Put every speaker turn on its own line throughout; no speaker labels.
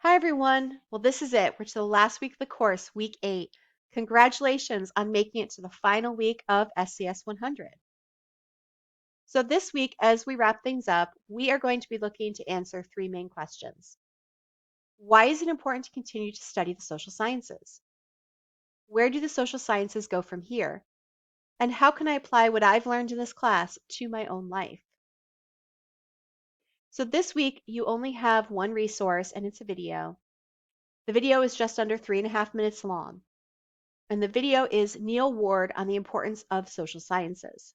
Hi, everyone. Well, this is it. We're to the last week of the course, week 8. Congratulations on making it to the final week of SCS 100. So this week, as we wrap things up, we are going to be looking to answer three main questions. Why is it important to continue to study the social sciences? Where do the social sciences go from here? And how can I apply what I've learned in this class to my own life? So this week, you only have one resource, and it's a video. The video is just under 3.5 minutes long. And the video is Neil Ward on the importance of social sciences.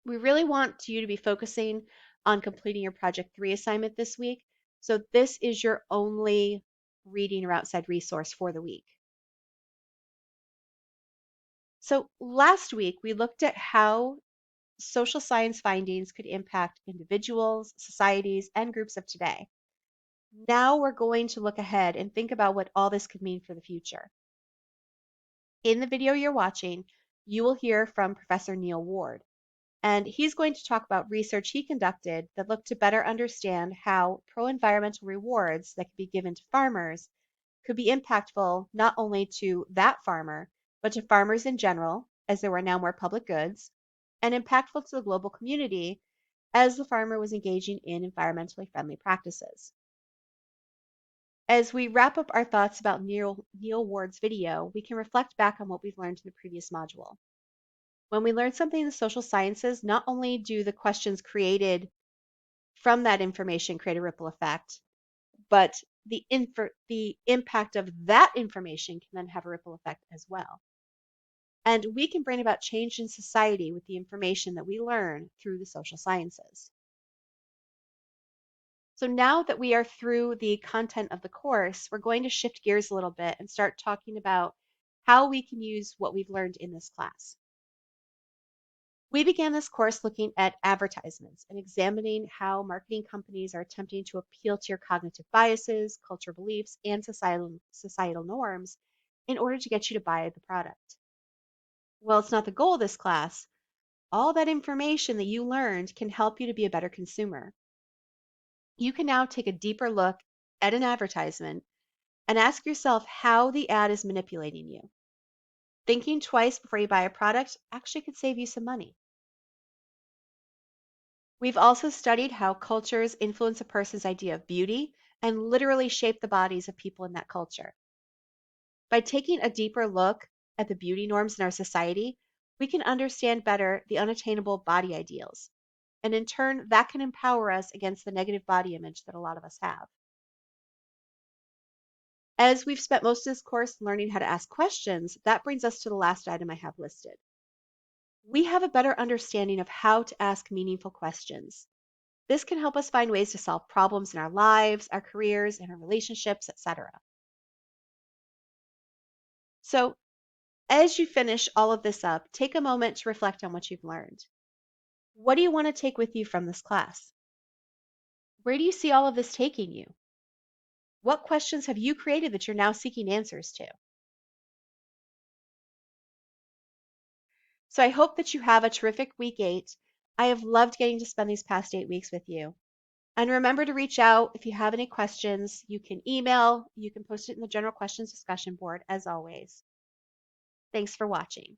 We really want you to be focusing on completing your Project 3 assignment this week. So this is your only reading or outside resource for the week. So last week, we looked at how social science findings could impact individuals, societies, and groups of today. Now we're going to look ahead and think about what all this could mean for the future. In the video you're watching, you will hear from Professor Neil Ward, and he's going to talk about research he conducted that looked to better understand how pro-environmental rewards that could be given to farmers could be impactful not only to that farmer, but to farmers in general, as there were now more public goods, and impactful to the global community as the farmer was engaging in environmentally friendly practices. As we wrap up our thoughts about Neil Ward's video, we can reflect back on what we've learned in the previous module. When we learn something in the social sciences, not only do the questions created from that information create a ripple effect, but the impact of that information can then have a ripple effect as well. And we can bring about change in society with the information that we learn through the social sciences. So now that we are through the content of the course, we're going to shift gears a little bit and start talking about how we can use what we've learned in this class. We began this course looking at advertisements and examining how marketing companies are attempting to appeal to your cognitive biases, cultural beliefs, and societal norms in order to get you to buy the product. Well, it's not the goal of this class. All that information that you learned can help you to be a better consumer. You can now take a deeper look at an advertisement and ask yourself how the ad is manipulating you. Thinking twice before you buy a product actually could save you some money. We've also studied how cultures influence a person's idea of beauty and literally shape the bodies of people in that culture. By taking a deeper look at the beauty norms in our society, we can understand better the unattainable body ideals. And in turn, that can empower us against the negative body image that a lot of us have. As we've spent most of this course learning how to ask questions, that brings us to the last item I have listed. We have a better understanding of how to ask meaningful questions. This can help us find ways to solve problems in our lives, our careers, and our relationships, etc. So, as you finish all of this up, take a moment to reflect on what you've learned. What do you want to take with you from this class? Where do you see all of this taking you? What questions have you created that you're now seeking answers to? So I hope that you have a terrific week 8. I have loved getting to spend these past 8 weeks with you. And remember to reach out if you have any questions. You can email, you can post it in the general questions discussion board as always. Thanks for watching.